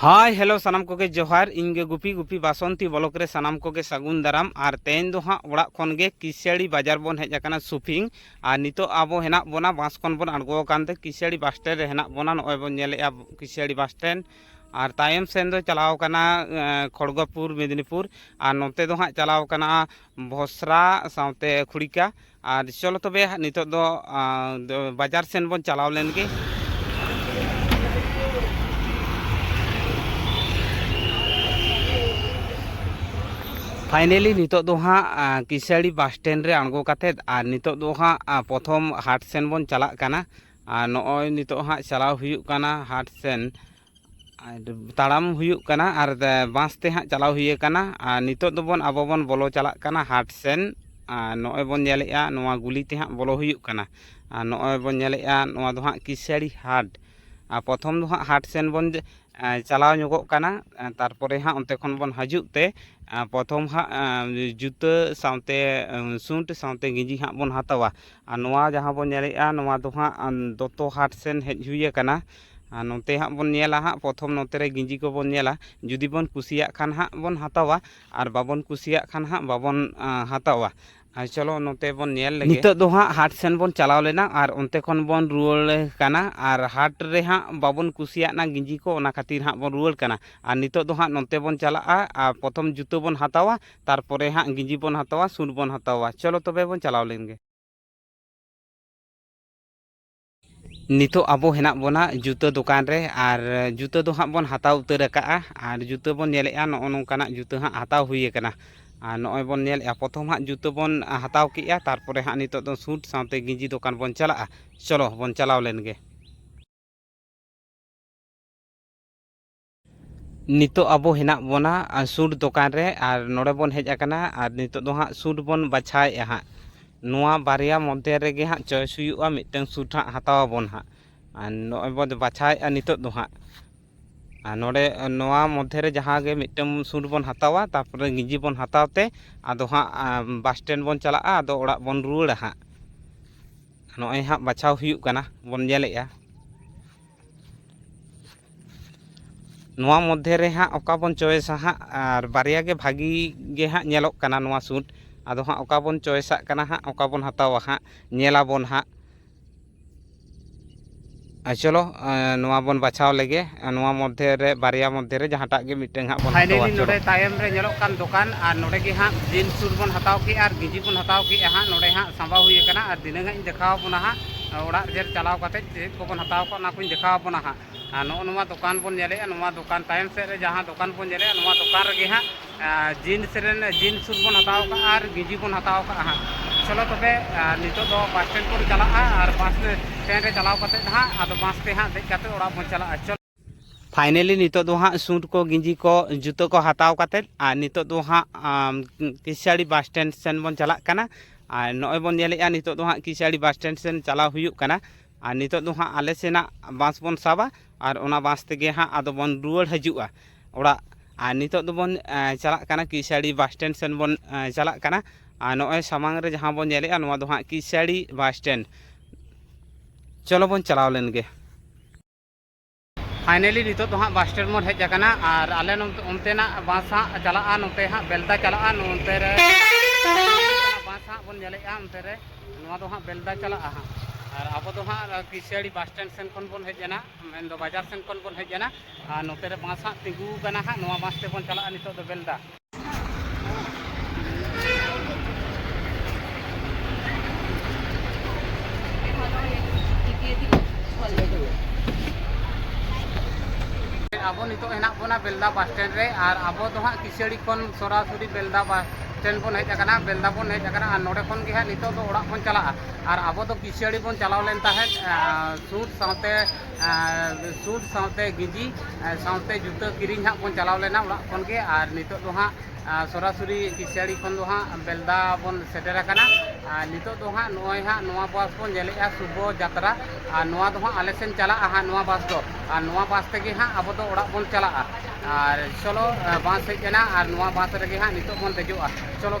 Hi hello सानाम Koge जोहार इंगे गुपी गुपी बासंती block रे सानाम कोगे सागुन दाराम और तेन दो हाँ ओड़ा खन गे किसियाड़ी बाजार बन हेज आकाना शॉपिंग और नितो आबो हेना बोना बास खन बन आड़गो कानते किसियाड़ी बस स्टैंड रे हेना बोना नय बन नेलेआ किसियाड़ी बस स्टैंड और तायम सेन दो चलाव काना खड़गपुर मेदिनीपुर और नोते दो हाँ चलाव काना भोसरा सावते खुड़िका और चलो तबे नितो दो बाजार सेन बन चलाव लेन गे। फाइनली नितो दो हाँ किसियाड़ी बस स्टैंड रे आड़गो काते और नितो दो हाँ प्रथम हाट सेन बन चला काना और नय नितो हाँ चलाव हुयुक काना हाट सेन ताड़ाम हुयुक काना और बास ते हाँ चलाव हुए काना और नितो दो बन आबो बन बोलो चला काना हाट सेन नय बन नेलेआ नोआ गुली ते हाँ बोलो हुयुक काना और नय बन नेलेआ नोआ दो हाँ किसियाड़ी हाट प्रथम दो हाँ हाट सेन बन चलाव ᱧᱚᱜᱚᱜ ᱠᱟᱱᱟ तारपरे हाँ अंते खन बन हजुक ते प्रथम हाँ जूता सावते सूट सावते गिंजी हाँ बन हतावा और नोआ जहाँ बन नेलेआ नोआ दो हाँ दोतो हाट सेन हेज हुए काना नोते हाँ बन नेला हाँ प्रथम नोते रे गिंजी को बन नेला जुदी बन कुसिया खान हाँ बन हतावा और बाबन कुसिया खान हाँ बाबन हतावा। चलो नोते बन नेल लगे नितो दो हाँ हाट सेन बन चलाव लेना और उनते खन बन रुआड़ काना और हाट रे हाँ बाबन कुसिया ना गिंजी को ओना खातिर हाँ बन रुआड़ काना और नितो दो हाँ नोते बन चलाआ और प्रथम जूतो बन हतावा तारपरे हाँ गिंजी बन हतावा सूट बन हतावा। चलो तबे बन चलाव लेंगे। नितो आबो हेना बोना जूतो दुकान रे और जूतो दो हाँ बन हताव उतर काआ और जूतो बन नेलेआ नगो नोंकाना जूतो हाँ हताव हुए काना और नय बन नेलेआ प्रथम हाँ जूतो बन हताव किया तारपरे हाँ नितो दो सूट सावते गिंजी दुकान बन चलाआ। चलो बन चलाव लेनगे। नितो आबो हेना बोना सूट दुकान रे और नोड़े बन हेज आकाना और नितो दो हाँ सूट बन बाछाएआ हाँ नोआ बारिया मध्य रेगे हाँ चॉइस हुयुआ मिदटां सूट हाँ हतावा बन हाँ और नय बन बाछाएआ नितो दो हाँ नोड़े नोआ मध्य रे जहाँ गे मिदटां सूट बन हतावा तारपरे गिंजी बन हतावते आदो हाँ बस स्टैंड बन चलाआ आदो ओड़ा बन रुआड़ा हाँ नय हाँ बाछाव हुयुक काना बन नेलेआ नोआ मध्य रे हाँ ओका बन चॉइस हाँ और बारिया गे भागी गे हाँ नेलोक काना नोआ सूट आदो हाँ ओका बन चॉइसा काना हाँ ओका बन हतावा हाँ नेला बन हाँ। चलो नोआ बन बाछाव लेगे नोआ मध्य रे बारिया मध्य रे जहाँटा गे मिदटां हाँ बन हतावा। नोडे तायम रे नेलोक कान दुकान और नोडे गे हाँ जीन्स सूट बन हताव के और गिंजी बन हताव के हाँ नोडे हाँ सांबा हुए काना और दिना हाँ देखाव बना हाँ ओड़ा जे चलाव काते चेक को बन हताव को ना को देखाव बना हाँ नोआ नोआ दुकान बन नेलेआ नोआ दुकान तायम से रे जहाँ दुकान बन नेलेआ नोआ दुकान रे हाँ जीन्स रे जीन्स सूट बन हताव का और गिंजी बन हताव का हाँ। चलो तबे नितो दो बस स्टैंड को चलाआ और बस स्टैंड रे चलाव काते हाँ आदो बस ते हाँ देख काते ओड़ा बन चलाआ। चलो फाइनली नितो दो हाँ सूट को गिंजी को जूतो को हताव काते और नितो दो हाँ किसियाड़ी बस स्टैंड सेन बन चला काना और नय बन नेलेआ नितो दो हाँ किसियाड़ी बस स्टैंड सेन चलाव हुयुक काना और नितो दो हाँ आले सेना बास बन साबा और ओना बास तेगे हाँ आदो बन रुआड़ हजुआ ओड़ा और नितो दो बन चला काना किसियाड़ी बस स्टैंड सेन बन चला काना और नय सामांग रे जहाँ बन नेलेआ नोआ दो हाँ किसियाड़ी बस स्टैंड। चलो बन चलाव लेनगे। फाइनली नितो दो हाँ बस स्टैंड बन हेज आकाना और आले ओनतेना बास हाँ चलाआ नोते हाँ बेलदा चलाआ नोते रे बास हाँ बन नेलेआ ओनते रे नोआ दो हाँ बेलदा चलाआ हाँ और अब तो हाँ किसियाड़ी बस स्टैंड सेन खन बन हेजना मेन दो बाजार सेन खन बन हेजना और नोते रे बास हाँ तिंगू काना हाँ नोआ बास ते बन चलाआ नितो दो बेलदा। आबो नितो हेना बोना बेलदा बस स्टैंड रे और आबो दो हाँ किसियाड़ी खन सरासरी बेलदा बस स्टैंड बन हेज आकाना बेलदा बन हेज आकाना और नोडे खन गे हाँ नितो दो ओड़ा बन चलाआ और आबो दो किसियाड़ी बन चलाव लेन ताहे सूट सावते गिंजी सावते जूता किरिंग हाँ बन चलाव लेना ओड़ा खन गे और नितो दो हाँ सरासरी किसियाड़ी खन दो हाँ बेलदा बन सेटेर आकाना और नितो दो हाँ नय हाँ नोआ बस बन नेलेआ शुभ यात्रा और नोआ दो हाँ आले सेन चलाआ हाँ नोआ बस दो और नोआ बस तेगे हाँ आबो दो ओड़ा बन चलाआ और चलो बस हेजना और नोआ बस रेगे हाँ नितो बन देजोआ। चलो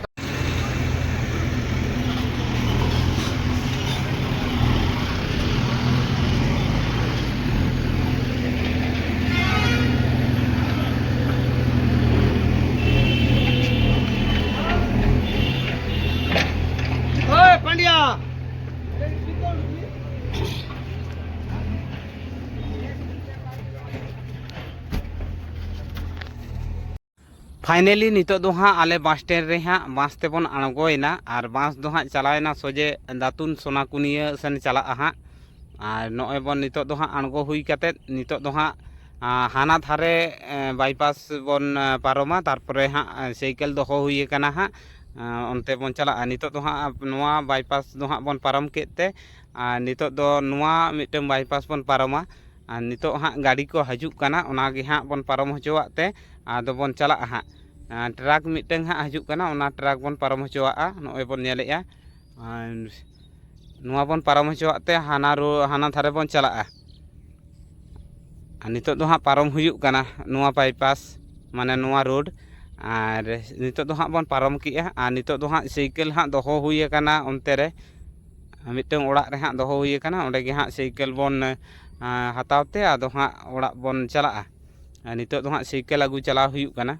फाइनली नितो दो हाँ आले बस स्टैंड रे हाँ बास तेबन आणगोयना और बास दो हाँ चलावेना सोजे दातुन सोनाकुनिया सेन चला हाँ और नॉय बन नितो दो हाँ आणगो हुई कते नितो दो हाँ हाना धारे बाईपास बन पारोमा तारपरे हाँ साइकेल दो हुई कना हाँ onte bon chala nitok do ha noa bypass do ha bon param kete nitok do noa miteng bypass bon paroma nitok ha gadi ko hajuk kana ona ge ha bon parom hocoak te ado bon chala ha truck miteng ha hajuk kana ona truck bon parom hocoak a noe bon nyele ya noa bon parom hocoak te hana thare bon chala a nitok do ha parom huyuk kana noa bypass mane noa road और नितो दो हाँ बन पारम किया और नितो दो हाँ साइकेल हाँ दोहो हुई कना ओनते रे मिटंग ओड़ा रे हाँ दोहो हुई कना ओंडे गे हाँ साइकेल बन हतावते आदो हाँ ओड़ा बन चला नितो दो हाँ साइकेल अगू चला हुई कना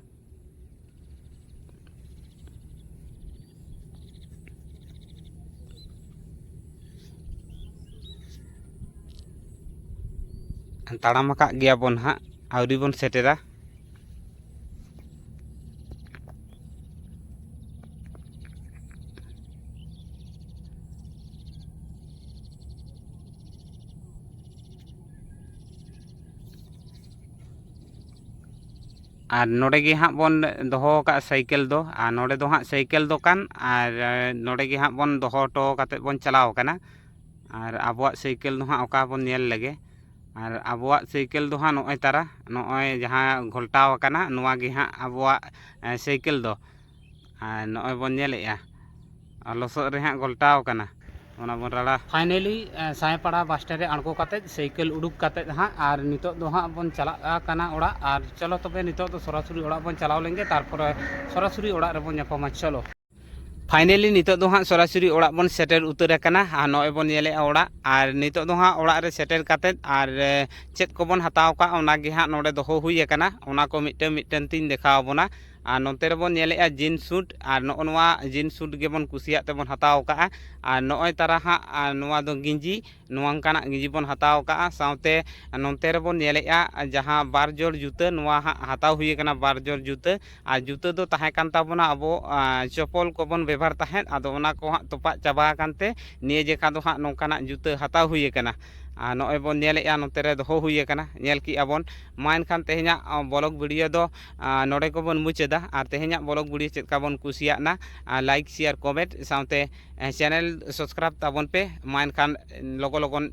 ताड़ाम का गया बन हाँ आवरी बन सेटेरा और नोडे गे हाँ बन दोहो का साइकेल दो और नोडे दो हाँ साइकेल दोकान और नोडे गे हाँ बन दोहो टो काते बन चलाव कना और आबुआ साइकेल दो हाँ ओका बन नेल लगे और आबुआ साइकेल दो हाँ नॉय तारा नॉय जहाँ घोल्टाव कना नोआ गे हाँ आबुआ साइकेल दो और नॉय बन नेलेया लसो रे हाँ घोल्टाव कना ओना बन राड़ा फाइनली सायपाड़ा बस स्टैंड रे आणगो काते साइकेल उडुक काते हाँ और नितो दो हाँ बन चला कना ओड़ा और चलो तबे नितो दो सरासरी ओड़ा बन चलाव लेंगे तारपरे सरासरी ओड़ा रे बन ᱧᱟᱯᱟᱢᱟ चलो फाइनली नितो दो हाँ सरासरी ओड़ा बन सेटेर उतर कना और नॉय बन नेले ओड़ा और नितो दो हाँ ओड़ा रे सेटेर काते और चेत को बन हताव का ओना गे हाँ नोडे दोहो हुई कना ओना को मिटन तीन देखाव बोना और नोते रे बन नेले जीन्स सूट और नोआ जीन्स सूट गे बन कुसियात ते बन हताव का और नॉय तारा हाँ नोआ दो गिंजी नोआंकाना गिंजी बन हताव का साउते नोते रे बन नेले जहाँ बार जोड़ जूता नोआ हाँ हताव हुई कना बार जोड़ जूता और जूता दो ताहे कान ताबोना अबो चप्पल को बन व्यवहार ताहें आदो ओना को हाँ तोपा चाबा कानते निये जेका दो हाँ नोंकाना जूता हताव हुई कना नॉय बन नेले नोते रे दोहो हुई कना नेल की आबन मा एनखान तेहेኛ ब्लॉग वीडियो दो नोडे को बन मुचादा और तेहेኛ ब्लॉग वीडियो चेदका बन कुसियाना लाइक शेयर कमेंट साउते चैनल सब्सक्राइब ताबन पे मा एनखान लगो लगन